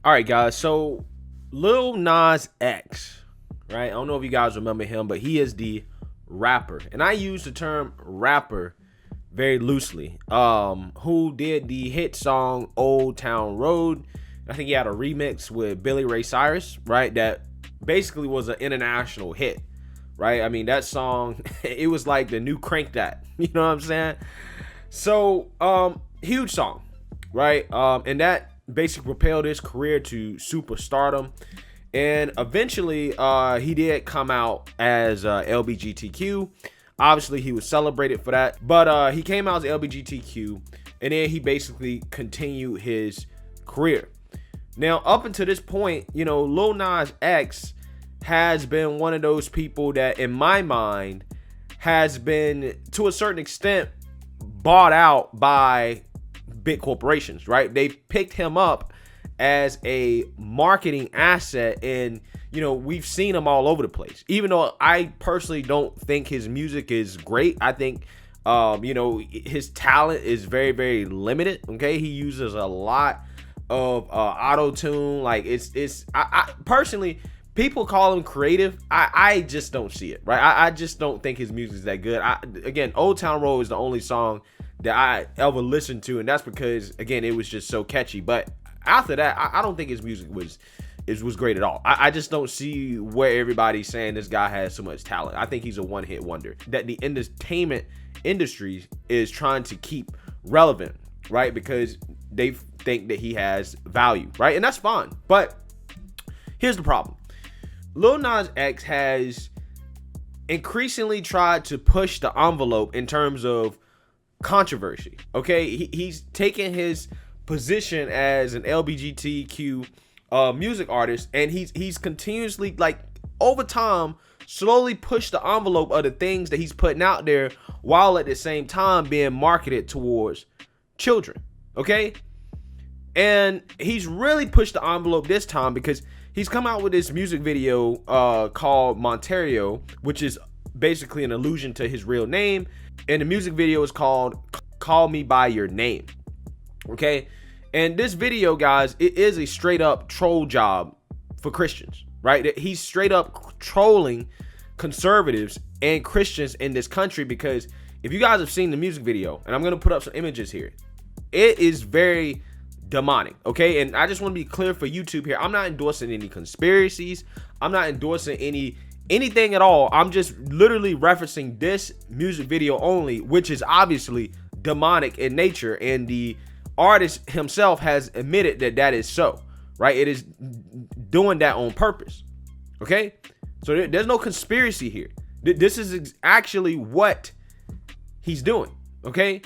All right, guys. So Lil Nas X, right? I don't know if you guys remember him, but he is the rapper, and I use the term rapper very loosely. Who did the hit song "Old Town Road"? I think he had a remix with Billy Ray Cyrus, right? That basically was an international hit, right? I mean, that song, it was like the new Crank That. You know what I'm saying? So, huge song, right? And that basically propelled his career to superstardom. And eventually, he did come out as LBGTQ. Obviously, he was celebrated for that. But he came out as LBGTQ, and then he basically continued his career. Now, up until this point, Lil Nas X has been one of those people that, in my mind, has been, to a certain extent, bought out by big corporations, right? They picked him up as a marketing asset, and we've seen him all over the place. Even though I personally don't think his music is great, I think his talent is very, very limited. Okay, he uses a lot of auto tune. Like I personally, people call him creative. I just don't see it, right? I just don't think his music is that good. Again, Old Town Road is the only song that I ever listened to, and that's because, again, it was just so catchy. But after that, I don't think his music was great at all. I just don't see where everybody's saying this guy has so much talent. I think he's a one-hit wonder that the entertainment industry is trying to keep relevant, right? Because they think that he has value, right? And that's fine. But here's the problem. Lil Nas X has increasingly tried to push the envelope in terms of controversy. Okay, he's taken his position as an LGBTQ music artist, and he's continuously, like, over time, slowly pushed the envelope of the things that he's putting out there, while at the same time being marketed towards children. Okay, and he's really pushed the envelope this time because he's come out with this music video called Montero, which is basically an allusion to his real name. And the music video is called Call Me By Your Name. Okay. And this video, guys, it is a straight up troll job for Christians, right? He's straight up trolling conservatives and Christians in this country, because if you guys have seen the music video, and I'm going to put up some images here, it is very demonic. Okay. And I just want to be clear for YouTube here. I'm not endorsing any conspiracies. I'm not endorsing anything at all. I'm just literally referencing this music video only, which is obviously demonic in nature, and the artist himself has admitted that that is so, right? It is doing that on purpose. Okay, so there's no conspiracy here. This is actually what he's doing. Okay,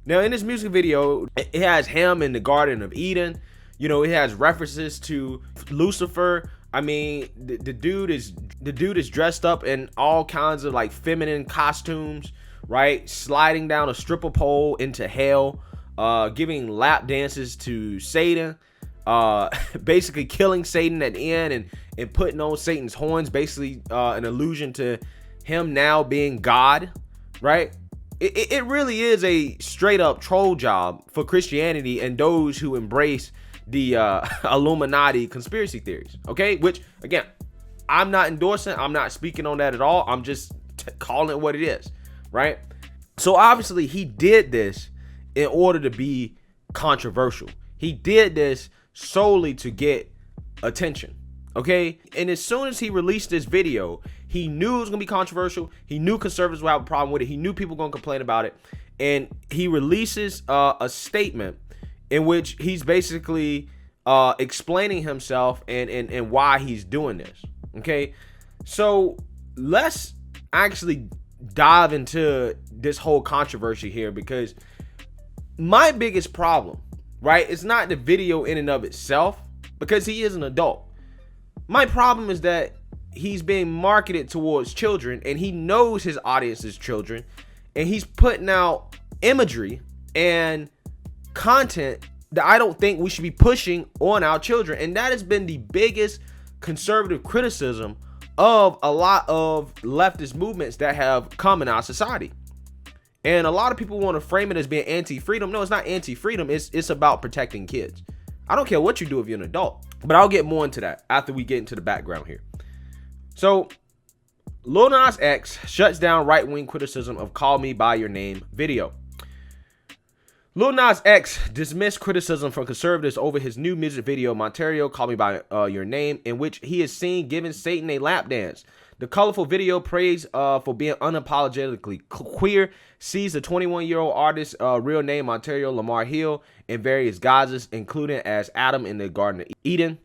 now in this music video, it has him in the Garden of Eden. It has references to Lucifer. I mean, the dude is dressed up in all kinds of, like, feminine costumes, right? Sliding down a stripper pole into hell, giving lap dances to Satan, basically killing Satan at the end and putting on Satan's horns, basically an allusion to him now being God, right? It really is a straight up troll job for Christianity and those who embrace the Illuminati conspiracy theories. Okay, which, again, I'm not endorsing. I'm not speaking on that at all. I'm just calling it what it is, right? So obviously he did this in order to be controversial. He did this solely to get attention. Okay, and as soon as he released this video, he knew it was gonna be controversial. He knew conservatives would have a problem with it. He knew people were gonna complain about it, and he releases a statement in which he's basically explaining himself and why he's doing this. Okay, so let's actually dive into this whole controversy here, because my biggest problem, right, it's not the video in and of itself, because he is an adult. My problem is that he's being marketed towards children, and he knows his audience is children, and he's putting out imagery and content that I don't think we should be pushing on our children. And that has been the biggest conservative criticism of a lot of leftist movements that have come in our society. And a lot of people want to frame it as being anti-freedom. No, it's not anti-freedom. It's about protecting kids. I don't care what you do if you're an adult. But I'll get more into that after we get into the background here. So Lil Nas X shuts down right-wing criticism of Call Me By Your Name video. Lil Nas X dismissed criticism from conservatives over his new music video, Montero, Call Me By Your Name, in which he is seen giving Satan a lap dance. The colorful video, praised for being unapologetically queer, sees the 21-year-old artist's real name, Montero Lamar Hill, in various guises, including as Adam in the Garden of Eden.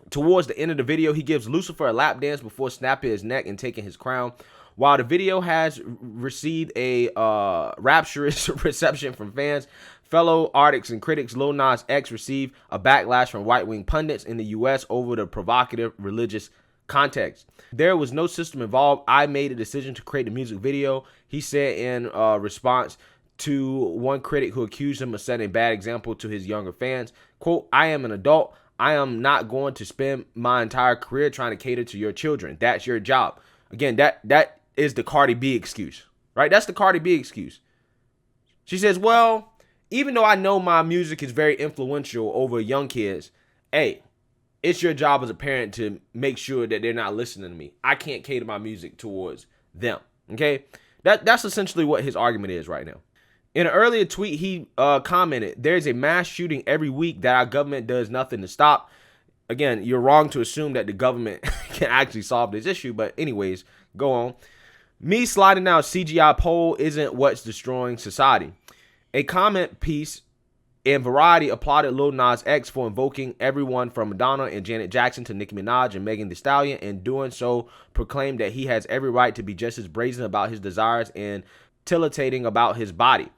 Towards the end of the video, he gives Lucifer a lap dance before snapping his neck and taking his crown. While the video has received a rapturous reception from fans, fellow artists and critics, Lil Nas X received a backlash from right-wing pundits in the U.S. over the provocative religious context. There was no system involved. I made a decision to create a music video, he said in response to one critic who accused him of setting a bad example to his younger fans. Quote, I am an adult. I am not going to spend my entire career trying to cater to your children. That's your job. Again, that is the Cardi B excuse, right? That's the Cardi B excuse. She says, well, even though I know my music is very influential over young kids, hey, it's your job as a parent to make sure that they're not listening to me. I can't cater my music towards them, okay? That's essentially what his argument is right now. In an earlier tweet, he commented, there's a mass shooting every week that our government does nothing to stop. Again, you're wrong to assume that the government can actually solve this issue. But anyways, go on. Me sliding down CGI pole isn't what's destroying society. A comment piece in Variety applauded Lil Nas X for invoking everyone from Madonna and Janet Jackson to Nicki Minaj and Megan Thee Stallion, and doing so proclaimed that he has every right to be just as brazen about his desires and titillating about his body.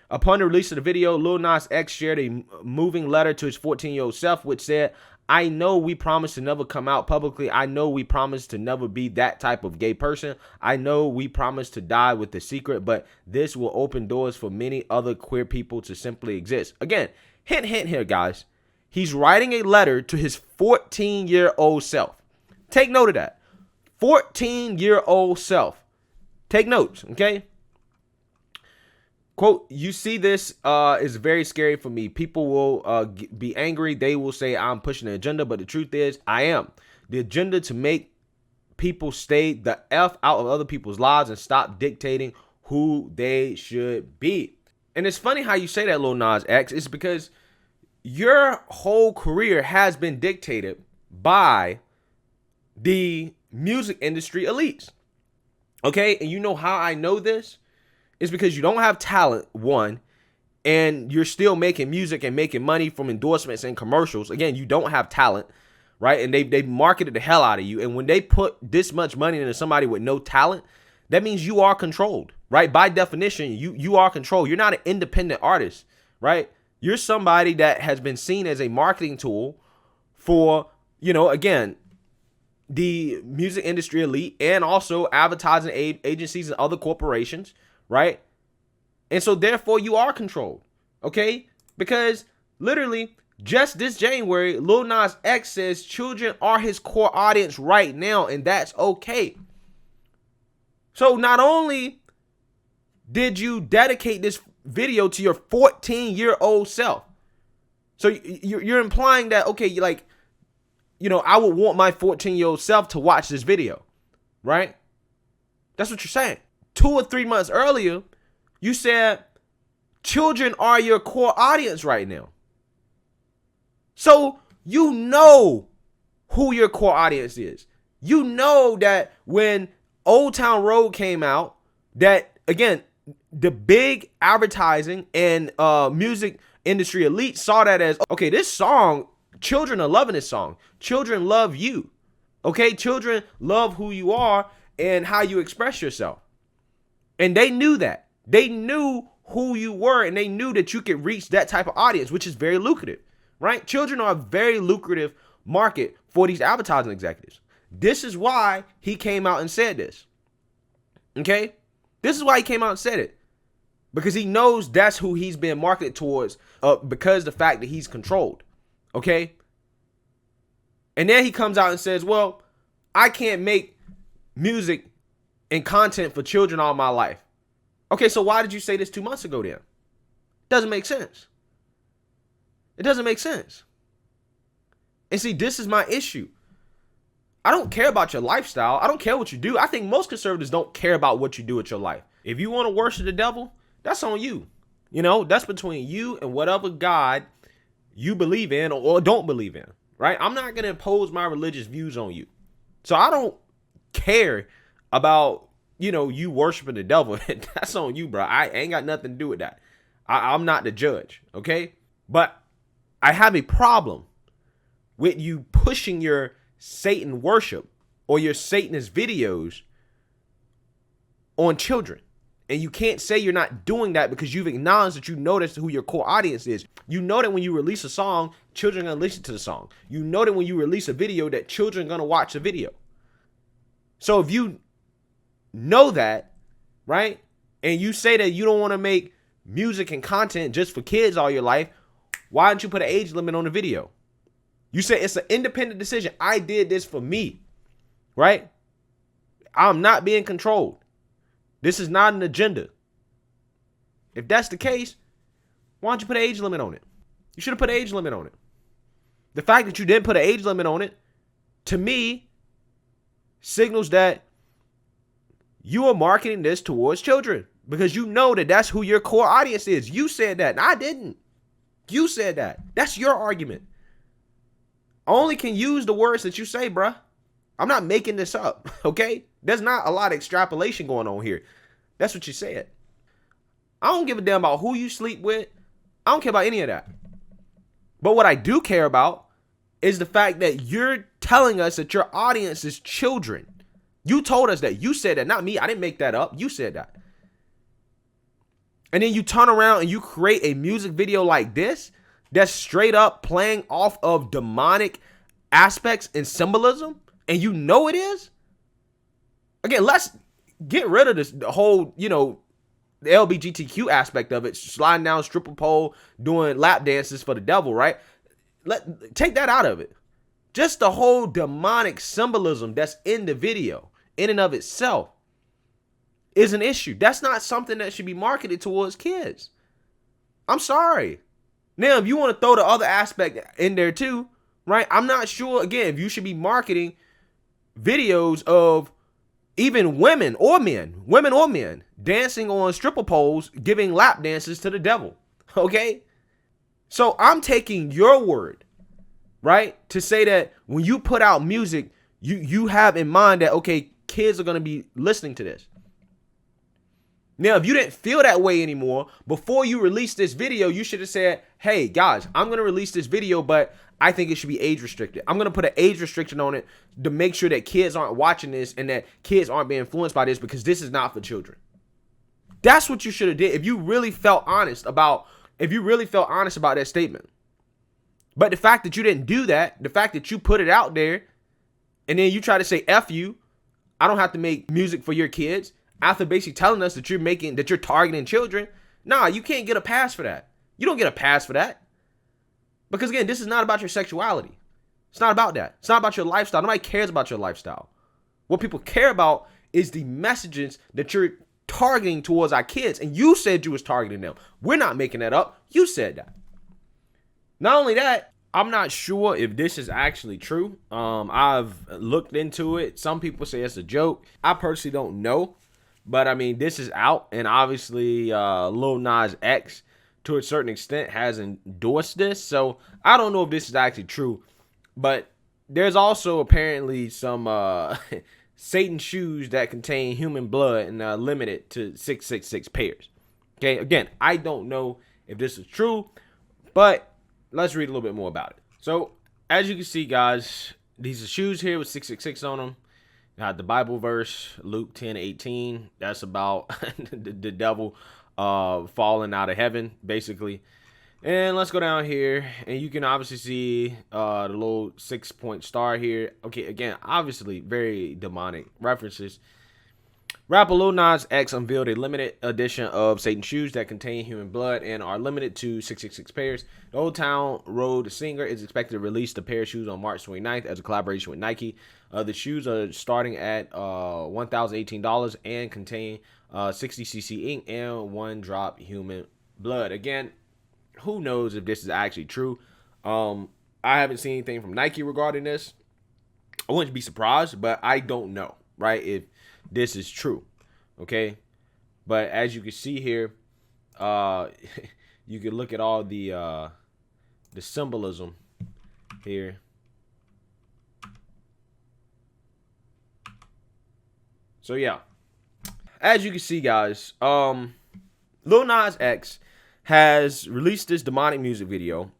Upon the release of the video, Lil Nas X shared a moving letter to his 14-year-old self, which said, I know we promised to never come out publicly. I know we promised to never be that type of gay person. I know we promised to die with the secret, but this will open doors for many other queer people to simply exist. Again, hint here, guys. He's writing a letter to his 14-year-old self. Take note of that. 14-year-old self. Take notes, okay? Quote, you see this is very scary for me. People will be angry. They will say I'm pushing the agenda, but the truth is I am. The agenda to make people stay the F out of other people's lives and stop dictating who they should be. And it's funny how you say that, Lil Nas X. It's because your whole career has been dictated by the music industry elites. Okay, and you know how I know this? It's because you don't have talent, one, and you're still making music and making money from endorsements and commercials. Again, you don't have talent, right? And they marketed the hell out of you. And when they put this much money into somebody with no talent, that means you are controlled, right? By definition, you are controlled. You're not an independent artist, right? You're somebody that has been seen as a marketing tool for, again, the music industry elite and also advertising agencies and other corporations, right? And so therefore you are controlled, okay? Because literally just this January, Lil Nas X says children are his core audience right now, and that's okay. So not only did you dedicate this video to your 14-year-old self, so you're implying that, okay, I would want my 14-year-old self to watch this video, right? That's what you're saying. 2 or 3 months earlier, you said children are your core audience right now. So you know who your core audience is. You know that when Old Town Road came out, that, again, the big advertising and music industry elite saw that as, okay, this song, children are loving this song. Children love you. Okay, children love who you are and how you express yourself. And they knew that. They knew who you were, and they knew that you could reach that type of audience, which is very lucrative, right? Children are a very lucrative market for these advertising executives. This is why he came out and said this, okay? This is why he came out and said it, because he knows that's who he's being marketed towards because the fact that he's controlled, okay? And then he comes out and says, well, I can't make music and content for children all my life. Okay, so why did you say this 2 months ago then? Doesn't make sense. It doesn't make sense. And see, this is my issue. I don't care about your lifestyle. I don't care what you do. I think most conservatives don't care about what you do with your life. If you want to worship the devil, that's on you. You know, that's between you and whatever God you believe in or don't believe in, right? I'm not going to impose my religious views on you. So I don't care about, you worshiping the devil. That's on you, bro. I ain't got nothing to do with that. I'm not the judge, okay? But I have a problem with you pushing your Satan worship or your Satanist videos on children. And you can't say you're not doing that because you've acknowledged that you know that's who your core audience is. You know that when you release a song, children are going to listen to the song. You know that when you release a video that children are going to watch the video. So if you know that, right, and you say that you don't want to make music and content just for kids all your life, why don't you put an age limit on the video? You say it's an independent decision. I did this for me, right? I'm not being controlled. This is not an agenda. If that's the case, why don't you put an age limit on it? You should have put an age limit on it. The fact that you didn't put an age limit on it, to me, signals that you are marketing this towards children because you know that that's who your core audience is. You said that, and I didn't. You said that. That's your argument. I only can use the words that you say, bruh. I'm not making this up, okay? There's not a lot of extrapolation going on here. That's what you said. I don't give a damn about who you sleep with. I don't care about any of that. But what I do care about is the fact that you're telling us that your audience is children. You told us that. You said that, not me. I didn't make that up. You said that. And then you turn around and you create a music video like this that's straight up playing off of demonic aspects and symbolism, and you know it is. Again, let's get rid of this the whole, the LGBTQ aspect of it, sliding down stripper pole, doing lap dances for the devil, right? Take that out of it. Just the whole demonic symbolism that's in the video, in and of itself, is an issue. That's not something that should be marketed towards kids. I'm sorry. Now, if you want to throw the other aspect in there too, right? I'm not sure, again, if you should be marketing videos of even women or men dancing on stripper poles, giving lap dances to the devil. Okay? So I'm taking your word, right, to say that when you put out music, you have in mind that, okay, kids are going to be listening to this. Now, if you didn't feel that way anymore, before you released this video, you should have said, hey, guys, I'm going to release this video, but I think it should be age restricted. I'm going to put an age restriction on it to make sure that kids aren't watching this and that kids aren't being influenced by this because this is not for children. That's what you should have did if you really felt honest about that statement. But the fact that you didn't do that, the fact that you put it out there and then you try to say, F you, I don't have to make music for your kids, after basically telling us that you're targeting children. Nah, you can't get a pass for that. You don't get a pass for that. Because again, this is not about your sexuality. It's not about that. It's not about your lifestyle. Nobody cares about your lifestyle. What people care about is the messages that you're targeting towards our kids. And you said you was targeting them. We're not making that up. You said that. Not only that, I'm not sure if this is actually true. I've looked into it. Some people say it's a joke. I personally don't know. But I mean, this is out, and obviously Lil Nas X, to a certain extent, has endorsed this. So I don't know if this is actually true. But there's also apparently some Satan shoes that contain human blood and are limited to 666 pairs. Okay, again, I don't know if this is true, but let's read a little bit more about it. So as you can see, guys, these are shoes here with 666 on them. Got the Bible verse, Luke 10:18. That's about the devil falling out of heaven, basically. And let's go down here, and you can obviously see the little 6-point star here. Okay, again, obviously very demonic references. Rapper Lil Nas X unveiled a limited edition of Satan shoes that contain human blood and are limited to 666 pairs. The Old Town Road singer is expected to release the pair of shoes on March 29th as a collaboration with Nike. The shoes are starting at $1,018 and contain 60cc ink and 1 drop human blood. Again, who knows if this is actually true? I haven't seen anything from Nike regarding this. I wouldn't be surprised, but I don't know, right, if this is true. Okay. But as you can see here, you can look at all the symbolism here. So yeah, as you can see, guys, Lil Nas X has released this demonic music video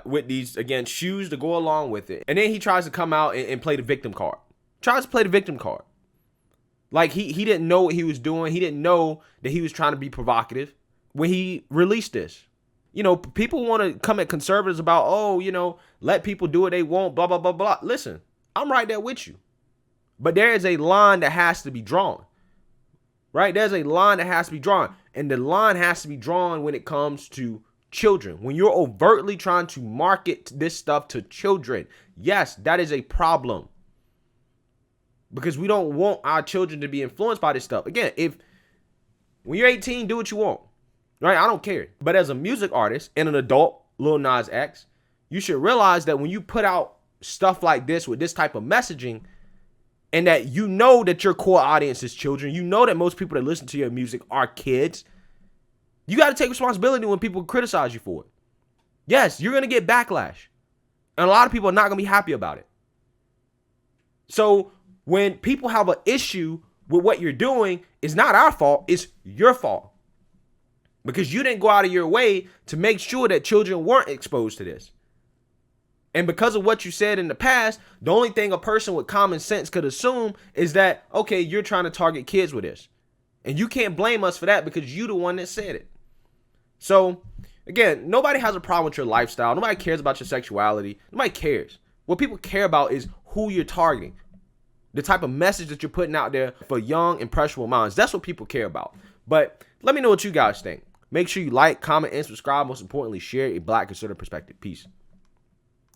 with these, again, shoes to go along with it. And then he tries to come out and play the victim card. Tries to play the victim card. Like he didn't know what he was doing. He didn't know that he was trying to be provocative when he released this. You know, people want to come at conservatives about, oh, you know, let people do what they want, blah, blah, blah, blah. Listen, I'm right there with you. But there is a line that has to be drawn. Right? There's a line that has to be drawn. And the line has to be drawn when it comes to children. When you're overtly trying to market this stuff to children, yes, that is a problem. Because we don't want our children to be influenced by this stuff. Again, when you're 18, do what you want. Right? I don't care. But as a music artist and an adult, Lil Nas X, you should realize that when you put out stuff like this with this type of messaging, and that you know that your core audience is children, you know that most people that listen to your music are kids, you got to take responsibility when people criticize you for it. Yes, you're going to get backlash. And a lot of people are not going to be happy about it. So when people have an issue with what you're doing, it's not our fault, it's your fault. Because you didn't go out of your way to make sure that children weren't exposed to this. And because of what you said in the past, the only thing a person with common sense could assume is that, okay, you're trying to target kids with this. And you can't blame us for that because you're the one that said it. So, again, nobody has a problem with your lifestyle. Nobody cares about your sexuality. Nobody cares. What people care about is who you're targeting. The type of message that you're putting out there for young, impressionable minds. That's what people care about. But let me know what you guys think. Make sure you like, comment, and subscribe. Most importantly, share a Black conservative perspective. Peace.